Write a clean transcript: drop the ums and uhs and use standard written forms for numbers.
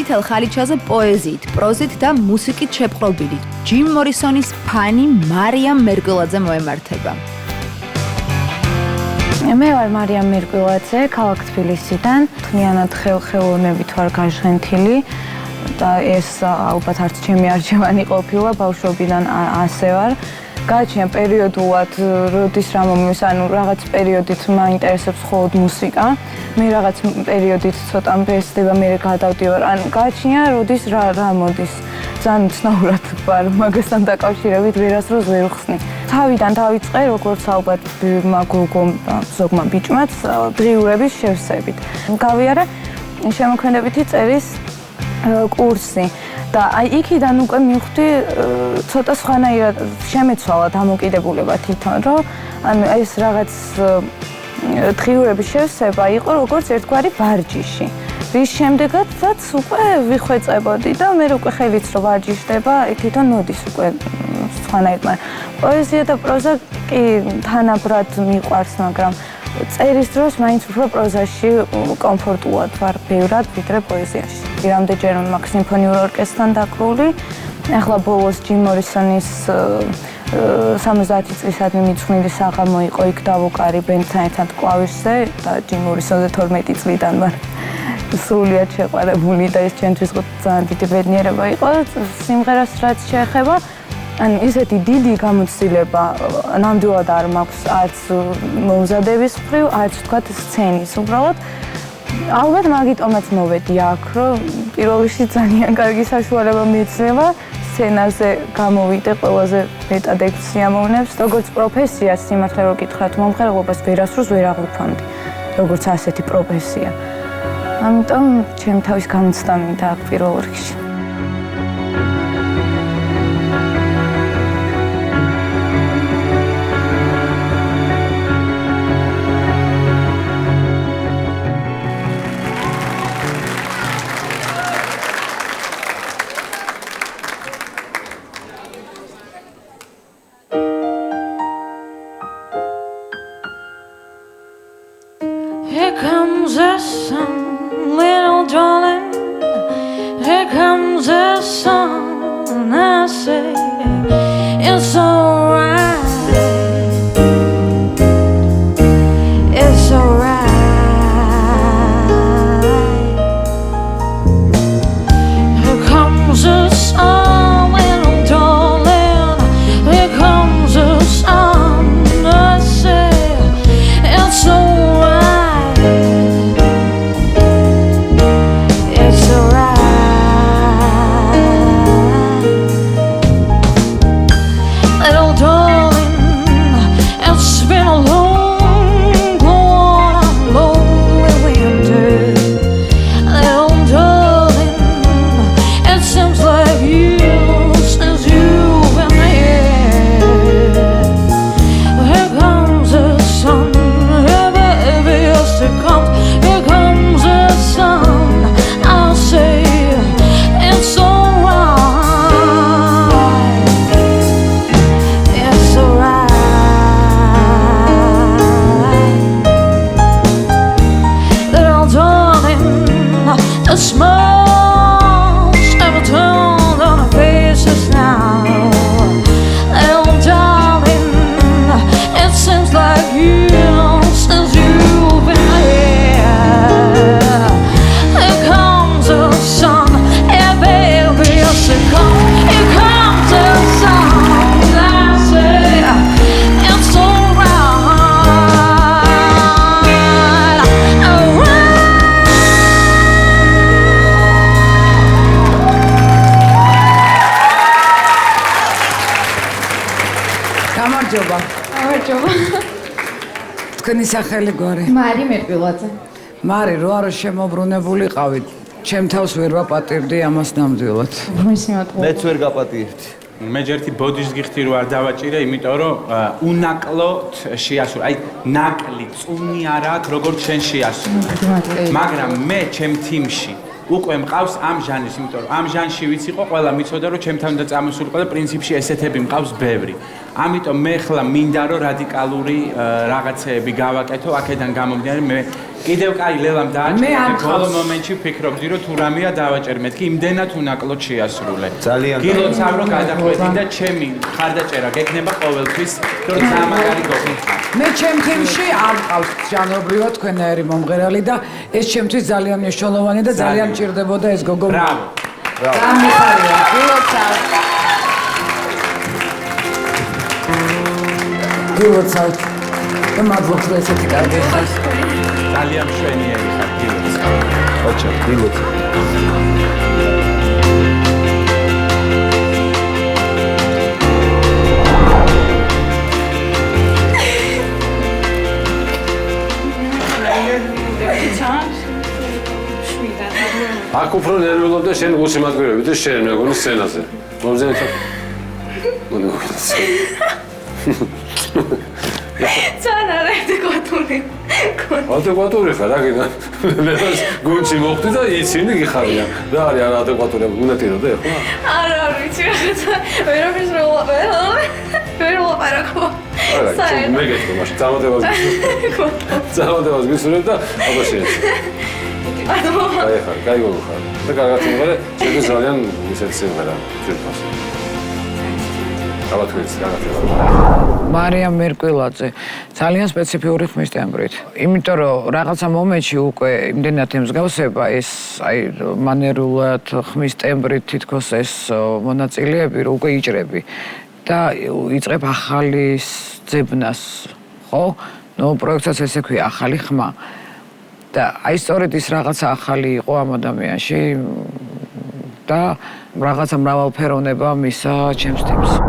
წითელ ხალიჩაზე პოეზიით, პროზით და მუსიკით შეპყრობილი ჯიმ მორისონის ფანი მარიამ მერკვილაძე მოემართება. მე ვარ მარიამ მერკვილაძე, ქალაქ თბილისიდან. თნიანად ხელოვნებით ვარ გაჟღენთილი და ეს ალბათ არც ჩემი არჩევანი ყოფილა, ბავშვობიდან ასე ვარ. გააჩნია პერიოდულად, როდის რა მომის, ანუ რაღაც პერიოდით მაინტერესებს მხოლოდ მუსიკა. მე რაღაც პერიოდით ცოტა მბესდება, მე გადავდივარ. ანუ გააჩნია, როდის რა მოდის. ძალიან ცნაურად ვარ მაგასთან დაკავშირებით, ვერასდროს ვერ ვხსნი. თავიდან დავიწყე, როგორც ალბათ გოგომ ზოგმა ბიჭმაც, დღიურების შევსებით. გავიარე შემოქმედებითი წერის კურსი. და აი იქიდან უკვე მივხვდი ცოტა სხვანაირად შემეცვალა დამოკიდებულება თვითონ, რომ ანუ ეს რაღაც დღიურების შევსება იყო როგორც ერთგვარი ვარჯიში. რის შემდეგაც უკვე ვიხვეწებოდი და მე უკვე ხელიც რო ვარჯიშდება, თვითონ მოდის უკვე სხვანაირად, მაგრამ პოეზია და პროზა კი თანაბრად მიყვარს, მაგრამ წერის დროს მაინც უფრო პროზაში კომფორტულად ვარ ბევრად ვიდრე პოეზიაში. რამდენჯერ მაქვს სიმფონიურ ორკესტრთან დაკრული. ახლა ბოლოს ჯიმ მორისონის 70 წლისადმი მიძღვნილი საღამო იყო, იქ დავუკარი ბენდთან ერთად კლავიშზე და ჯიმ მორისონზე 12 წლიდან ვარ სრულიად შეყვარებული და ეს ჩემთვის ძალიან დიდი ბედნიერება იყო. სიმღერას რაც შეეხება, ანუ ისეთი დიდი გამოცდილება ნამდვილად არ მაქვს არც მომზადების მხრივ, არც ვთქვათ სცენის. უბრალოდ ალბათ მაგიტომაც მოვედი აქ, რომ პირველ რიგში ძალიან კარგი საშუალება მეცნება სცენაზე გამოვიდე ყველაზე მეტად ეგ სიამოვნებს. როგორც პროფესიას სიმართლე რო გითხრათ, მომღერლობას ვერასდროს ვერ აღვიფამდი, როგორც ასეთი პროფესია. ამიტომ ჩემ თავის გამოცდა მინდა აქ პირველ რიგში. Here comes the sun, little darling. Here comes the sun. I say it's alright. It's alright. Here comes the sun, little darling. Here comes the sun. I say it's alright. It's alright, little darling. It's been a long, lonely winter, little darling. It seems like years since you've been here. Here comes the sun, yeah, baby, yes it comes. Here comes the sun. I'll say it's alright. It's alright, little darling. The smiles have turned on our faces now. Little darling, it seems like years since you've been here. Here comes the sun, yeah, baby, yes it comes. Here comes the sun. I say it's alright, alright. გამარჯობა. გამარჯობა. თქვენი სახელი გვარი. მარი მერკვილაძე. მარი, რო არა შემოbrunებულიყავით, ჩემ თავს ვერ ვაპატირდი ამას ნამდვილად. მეც ვერ გაპატიებდი. მე ჯერთი ბოდიშს გიხდი რომ არ დავაჭირე, იმიტომ რომ უნაკლოდ შეასრულე. აი, ნაკლი, წუნი არა აქვს, როგორც შენ შეასრულე. მაგრამ მე ჩემ თიმში უკვე მყავს ამ ჟანრის, იმიტომ რომ ამ ჟანრში ვიცი იყო, ყველა მიცოდა რომ ჩემთან უნდა წამოსულიყო და პრინციპში ესეთები მყავს ბევრი. ამიტომ მე ხლა მინდა რომ რადიკალური რაღაცეები გავაკეთო, აქედან გამომდინარე მე კიდევ კაი ლელამ მე დააჭირე არ ბოლო ხავს. მომენტში ვფიქრობდი რომ თუ რამეა დავაჭერ მეთქი იმდენად უნაკლოდ შეასრულე ძალიან გილოცავ რომ გადახვედი და ჩემი ხარდაჭერა გეკნება ყოველთვის რომ ძალიან მაგარი გოგონი მე ჩემ თემში არ ყავს ჟანრობრივად თქვენაერი მომღერალი და ეს ჩემთვის ძალიან მნიშვნელოვანი და ძალიან მჭირდებოდა ეს გოგო. ბრავო გამიხარია, გილოცავ. გილოცავ. და მადლობთ რომ ესეთი კარგი ხარ. ძალიან მშვენიერი ხარ გილოცავ ოჩა დილოც აქ უფრო ნერვიულობ და შენ გულში მატკვირები და შენ მეგონი სცენაზე. მომზენეთ. მოდი მოგიწევ. ძალიან ადეკვატური. ადეკვატური ხარ, აგიდან. ლელას გულში მოხდი და იცინი გიხარია. რა არის არ ადეკვატური? უნდა ტიროდე ხო? არა, ვიცი რა. ვერაფერს ვერ ვლაპარაკო. არა, მე გეტყვი მაშინ წარმატებას გისურვებ. წარმატებას გისურვებ და აბა შეეცი. კაი ხარ, კაი გოგო ხარ. და კარგად იმღერე, შენ ძალიან ისეთი სიმღერა ძირფას. აბა თქვენს კარგად იმღერე. მარიამ მერკვილაძე ძალიან სპეციფიური ხმის ტემბრით. იმიტომ რომ რაღაცა მომენტში უკვე იმდენად ემსგავსება ეს აი მანერულად ხმის ტემბრით თითქოს ეს მონაწილეები რომ უკვე იჭრები და იწყებ ახალი ძებნას, ხო? ნუ პროექტსაც ესე ქვია ახალი ხმა. და აი სწორედ ის რაღაცა ახალი იყო ამ ადამიანში და რაღაცა მრავალფეროვნება მისა ჩემს თემს.